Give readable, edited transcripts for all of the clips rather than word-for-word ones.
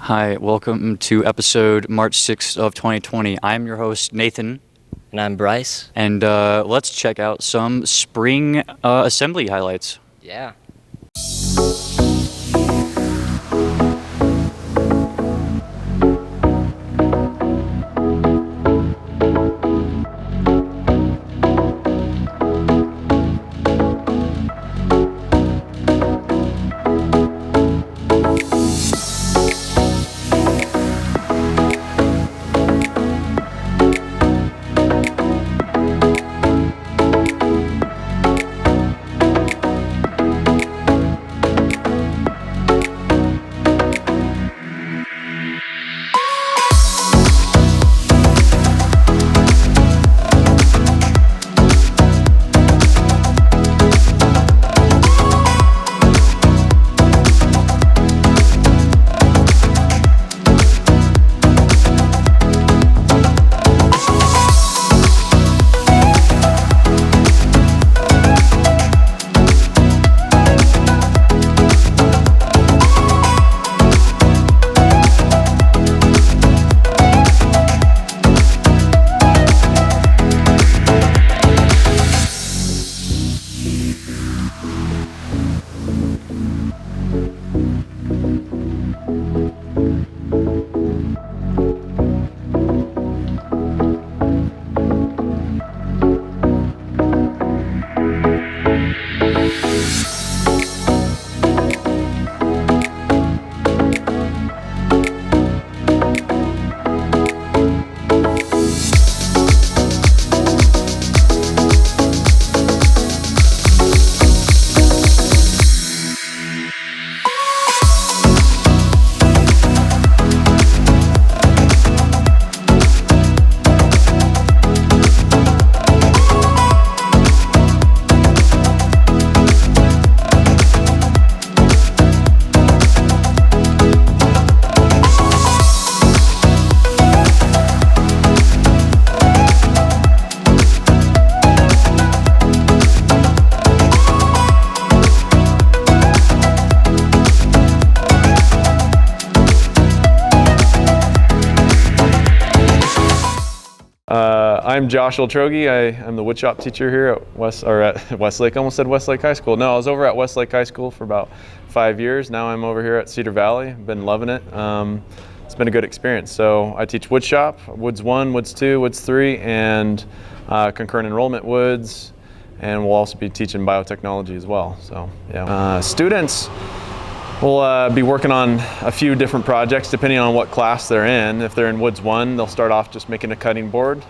Hi, welcome to episode March 6th of 2020. I'm your host, Nathan, And I'm Bryce. and let's check out some spring assembly highlights. Yeah. I'm Josh Oltrogi. I'm the woodshop teacher here at Westlake. I almost said Westlake High School. No, I was over at Westlake High School for about 5 years. Now I'm over here at Cedar Valley. Been loving it. It's been a good experience. So I teach woodshop, Woods 1, Woods 2, Woods 3, and concurrent enrollment woods. And we'll also be teaching biotechnology as well. So yeah, students we'll be working on a few different projects depending on what class they're in. If they're in Woods 1, they'll start off just making a cutting board.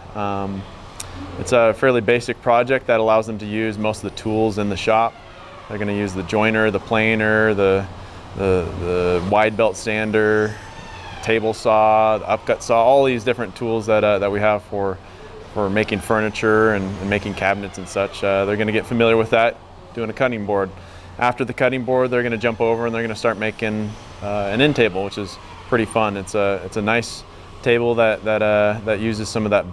It's a fairly basic project that allows them to use most of the tools in the shop. They're going to use the joiner, the planer, the wide belt sander, table saw, the upcut saw, all these different tools that we have for making furniture and making cabinets and such. They're going to get familiar with that, doing a cutting board. After the cutting board, they're going to jump over and they're going to start making an end table, which is pretty fun. It's a nice table that uses some of that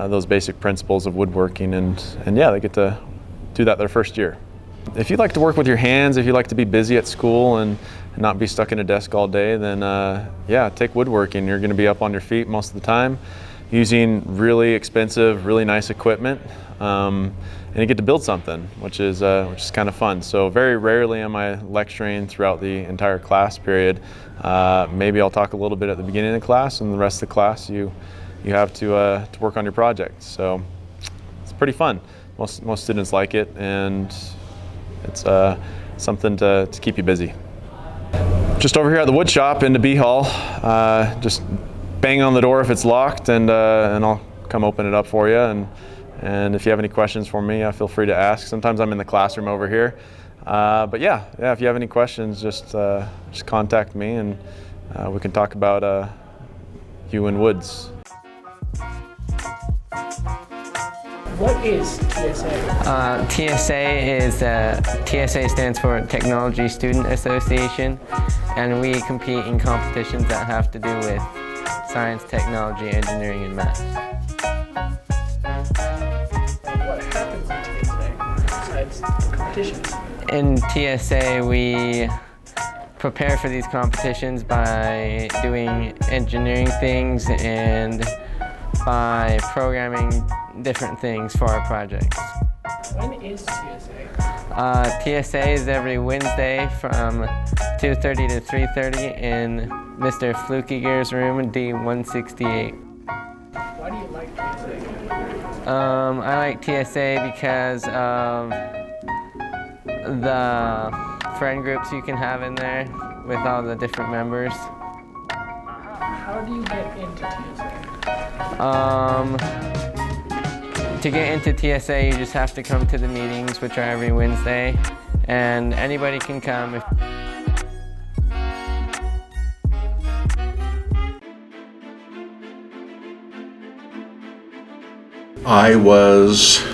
those basic principles of woodworking, and yeah, they get to do that their first year. If you like to work with your hands, if you like to be busy at school and not be stuck in a desk all day, then yeah, take woodworking. You're going to be up on your feet most of the time, using really expensive, really nice equipment. And you get to build something, which is kind of fun. So very rarely am I lecturing throughout the entire class period. Maybe I'll talk a little bit at the beginning of the class, and the rest of the class you have to work on your project. So it's pretty fun. Most students like it, and it's something to keep you busy. Just over here at the wood shop in the B Hall, just bang on the door if it's locked, and I'll come open it up for you. And if you have any questions for me, feel free to ask. Sometimes I'm in the classroom over here. But yeah, if you have any questions, just contact me, and we can talk about you and woods. What is TSA? TSA stands for Technology Student Association, and we compete in competitions that have to do with science, technology, engineering, and math. What happens in TSA besides the competitions? In TSA, we prepare for these competitions by doing engineering things and by programming different things for our projects. When is TSA? TSA is every Wednesday from 2:30 to 3:30 in Mr. Flukiger's room, D168. Why do you like TSA? I like TSA because of the friend groups you can have in there with all the different members. How do you get into TSA? To get into TSA, you just have to come to the meetings, which are every Wednesday, and anybody can come. I was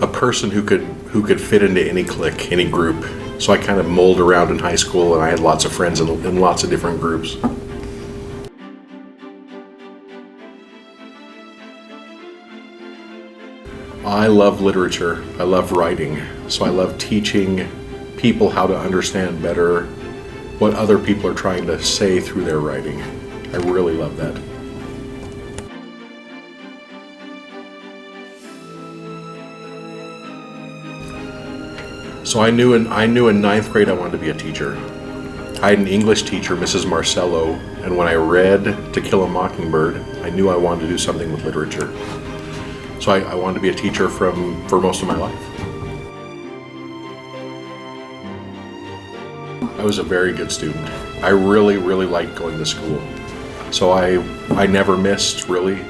a person who could fit into any clique, any group. So I kind of mulled around in high school, and I had lots of friends in lots of different groups. I love literature. I love writing. So I love teaching people how to understand better what other people are trying to say through their writing. I really love that. So I knew in ninth grade I wanted to be a teacher. I had an English teacher, Mrs. Marcello, and when I read To Kill a Mockingbird, I knew I wanted to do something with literature. So I wanted to be a teacher for most of my life. I was a very good student. I really, really liked going to school. So I never missed, really.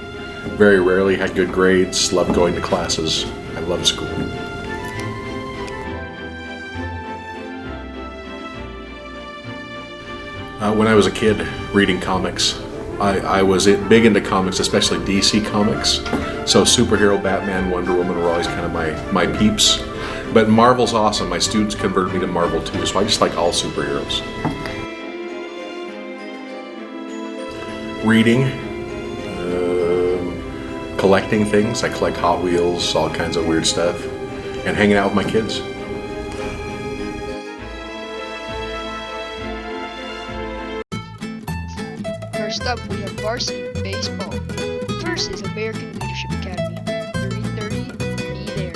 Very rarely had good grades, loved going to classes. I loved school. When I was a kid reading comics, I was big into comics, especially DC comics. So superhero, Batman, Wonder Woman were always kind of my peeps. But Marvel's awesome. My students converted me to Marvel too, so I just like all superheroes. Reading, collecting things. I collect Hot Wheels, all kinds of weird stuff, and hanging out with my kids. First up, we have varsity baseball versus American Leadership Academy. 3:30, be there.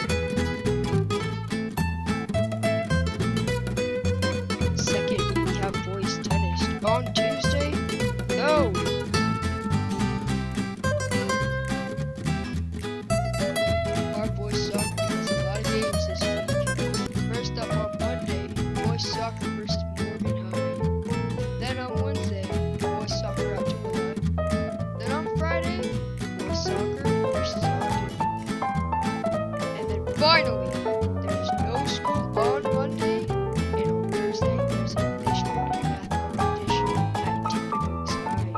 Second, we have boys tennis on Tuesday. Go! Our boys soccer has a lot of games this week. First up on Monday, boys soccer versus Morgan High. Then on Wednesday, boys soccer out to Willard. Then on Friday, boys soccer versus Ogden. And then finally, there's no school on Monday, and on Thursday, there's a district math competition at Timpanoos High.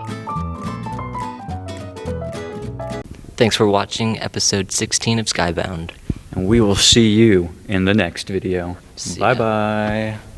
Thanks for watching episode 16 of Skybound. And we will see you in the next video. See ya. Bye-bye.